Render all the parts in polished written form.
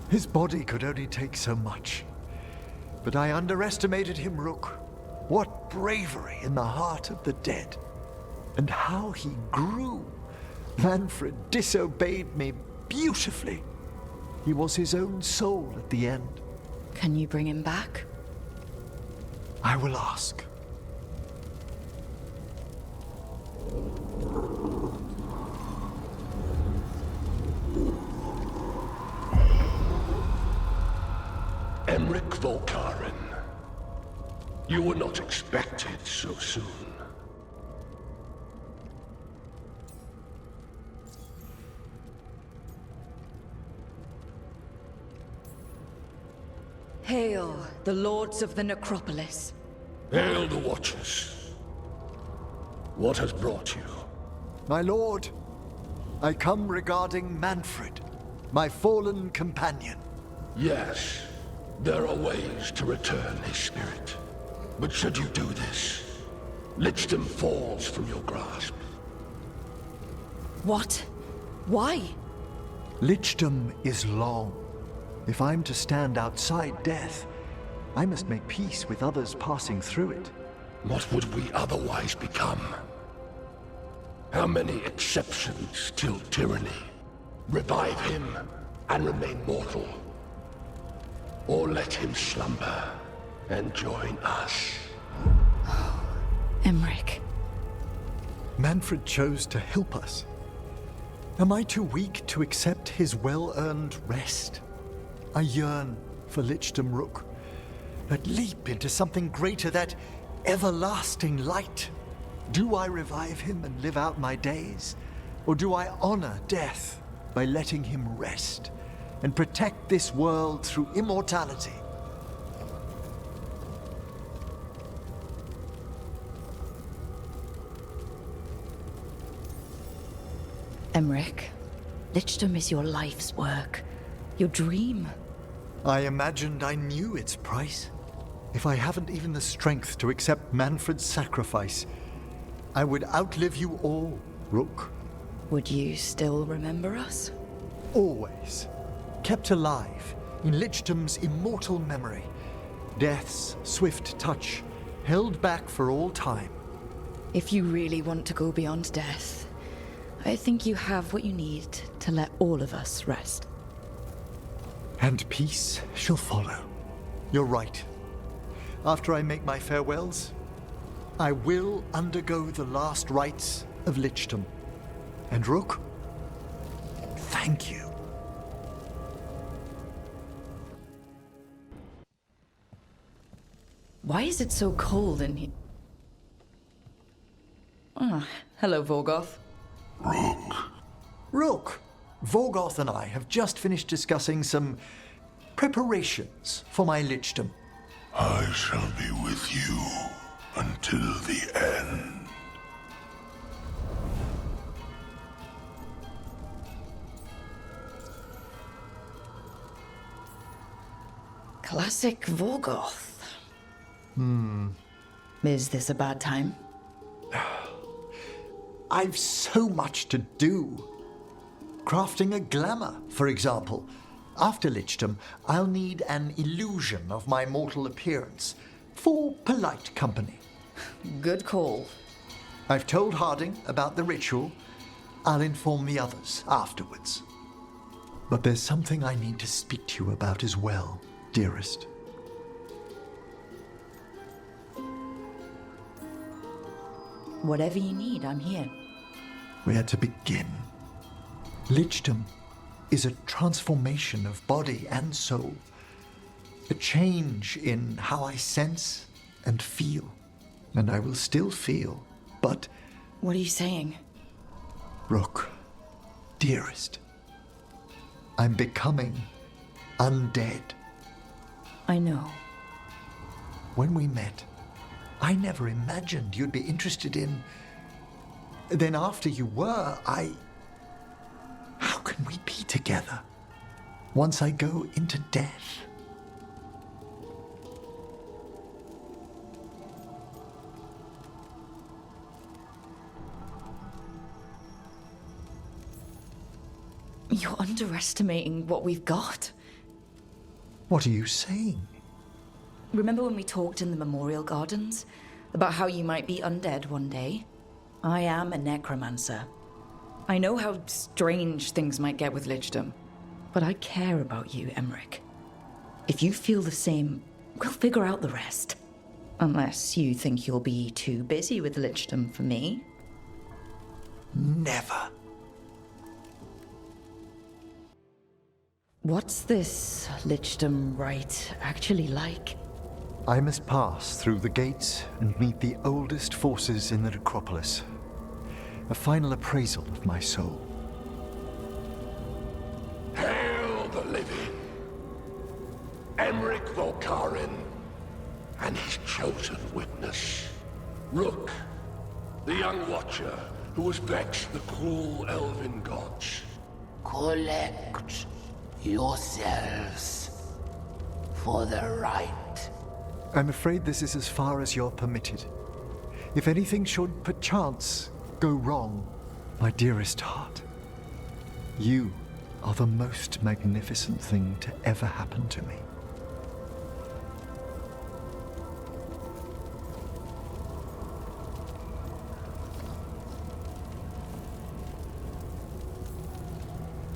His body could only take so much. But I underestimated him, Rook. What bravery in the heart of the dead. And how he grew. Manfred disobeyed me beautifully. He was his own soul at the end. Can you bring him back? I will ask. Emmrich Volkaren. You were not expected so soon. Hail, the lords of the necropolis. Hail the Watchers. What has brought you? My lord, I come regarding Manfred, my fallen companion. Yes, there are ways to return his spirit. But should you do this, Lichdom falls from your grasp. What? Why? Lichdom is long. If I'm to stand outside death, I must make peace with others passing through it. What would we otherwise become? How many exceptions till tyranny? Revive him and remain mortal. Or let him slumber and join us. Emmrich. Manfred chose to help us. Am I too weak to accept his well-earned rest? I yearn for Lichdom, Rook. That leap into something greater, that everlasting light. Do I revive him and live out my days? Or do I honor death by letting him rest and protect this world through immortality? Emmrich, Lichdom is your life's work, your dream. I imagined I knew its price. If I haven't even the strength to accept Manfred's sacrifice, I would outlive you all, Rook. Would you still remember us? Always. Kept alive in Lichdom's immortal memory. Death's swift touch, held back for all time. If you really want to go beyond death, I think you have what you need to let all of us rest. And peace shall follow. You're right. After I make my farewells, I will undergo the last rites of Lichdom. And Rook, thank you. Why is it so cold in here? Ah, hello, Vorgoth. Rook. Rook, Vorgoth and I have just finished discussing some preparations for my Lichdom. I shall be with you until the end. Classic Vorgoth. Is this a bad time? I've so much to do. Crafting a glamour, for example. After Lichdom, I'll need an illusion of my mortal appearance for polite company. Good call. I've told Harding about the ritual. I'll inform the others afterwards. But there's something I need to speak to you about as well, dearest. Whatever you need, I'm here. Where to begin? Lichdom is a transformation of body and soul. A change in how I sense and feel. And I will still feel, but... What are you saying? Rook, dearest, I'm becoming undead. I know. When we met, I never imagined you'd be interested in... Then after you were, How can we be together once I go into death? You're underestimating what we've got. What are you saying? Remember when we talked in the Memorial Gardens? About how you might be undead one day? I am a necromancer. I know how strange things might get with Lichdom, but I care about you, Emmrich. If you feel the same, we'll figure out the rest. Unless you think you'll be too busy with Lichdom for me. Never. What's this Lichdom rite actually like? I must pass through the gates and meet the oldest forces in the necropolis. A final appraisal of my soul. Hail the living! Emmrich Volkarin and his chosen witness, Rook, the young watcher who has vexed the cruel elven gods. Collect yourselves for the right. I'm afraid this is as far as you're permitted. If anything should perchance go wrong, my dearest heart, you are the most magnificent thing to ever happen to me.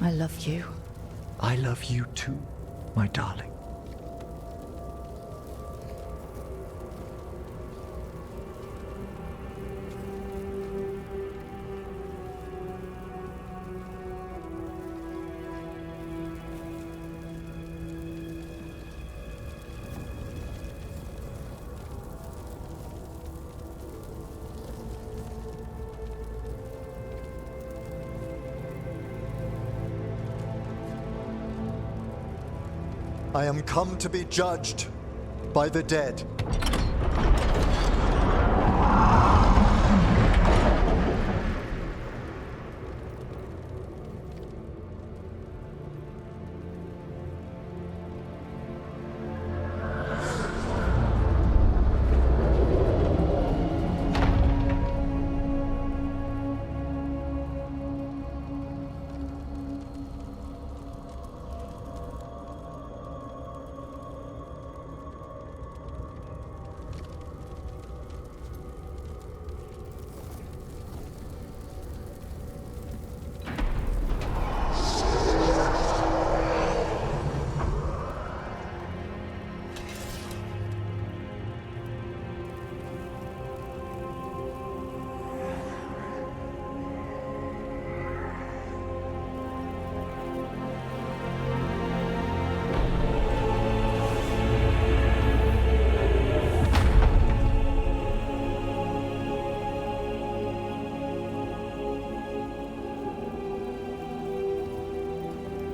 I love you. I love you too, my darling. I am come to be judged by the dead.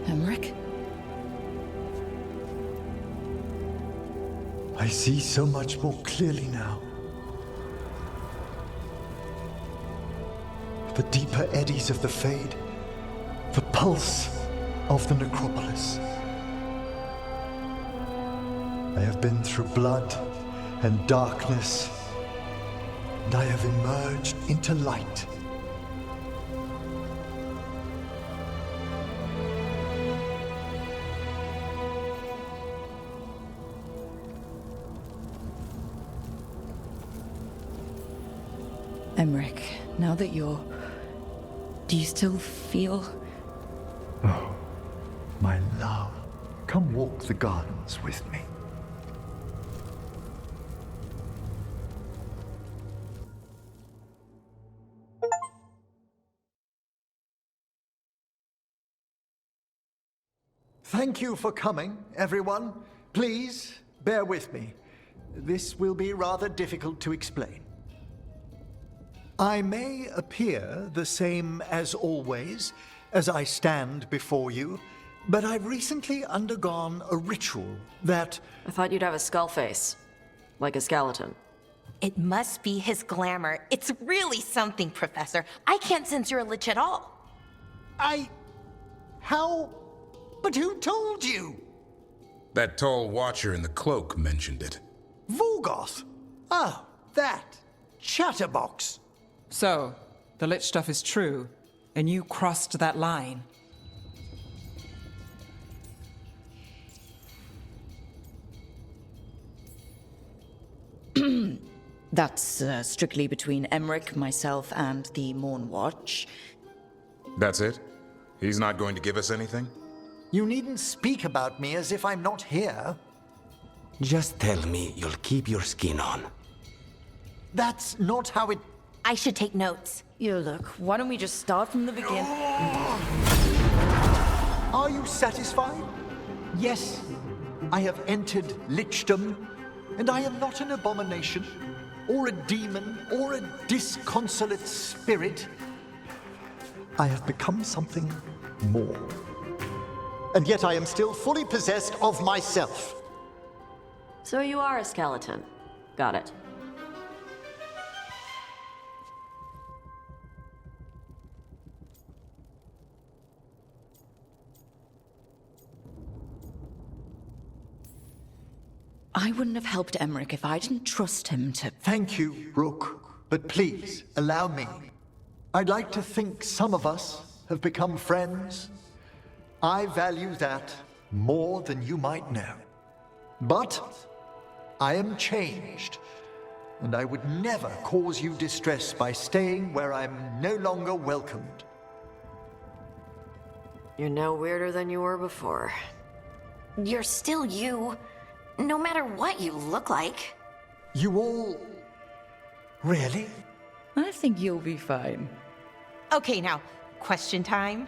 Emmrich? I see so much more clearly now. The deeper eddies of the Fade, the pulse of the necropolis. I have been through blood and darkness, and I have emerged into light. Emmrich, now that you're... Do you still feel... Oh, my love, come walk the gardens with me. Thank you for coming, everyone. Please, bear with me. This will be rather difficult to explain. I may appear the same as always, as I stand before you, but I've recently undergone a ritual that... I thought you'd have a skull face. Like a skeleton. It must be his glamour. It's really something, Professor. I can't sense you're a lich at all. How? But who told you? That tall watcher in the cloak mentioned it. Vorgoth? Oh, that. Chatterbox. So, the Lich stuff is true, and you crossed that line. That's strictly between Emmrich, myself, and the Mourn Watch. That's it? He's not going to give us anything? You needn't speak about me as if I'm not here. Just tell me you'll keep your skin on. That's not how it... I should take notes. Yeah, look, why don't we just start from the beginning? Are you satisfied? Yes, I have entered Lichdom, and I am not an abomination, or a demon, or a disconsolate spirit. I have become something more. And yet I am still fully possessed of myself. So you are a skeleton. Got it. I wouldn't have helped Emmrich if I didn't trust him to... Thank you, Rook, but please allow me. I'd like to think some of us have become friends. I value that more than you might know. But I am changed, and I would never cause you distress by staying where I'm no longer welcomed. You're no weirder than you were before. You're still you, no matter what you look like. You all... Really? I think you'll be fine. Okay, now, question time.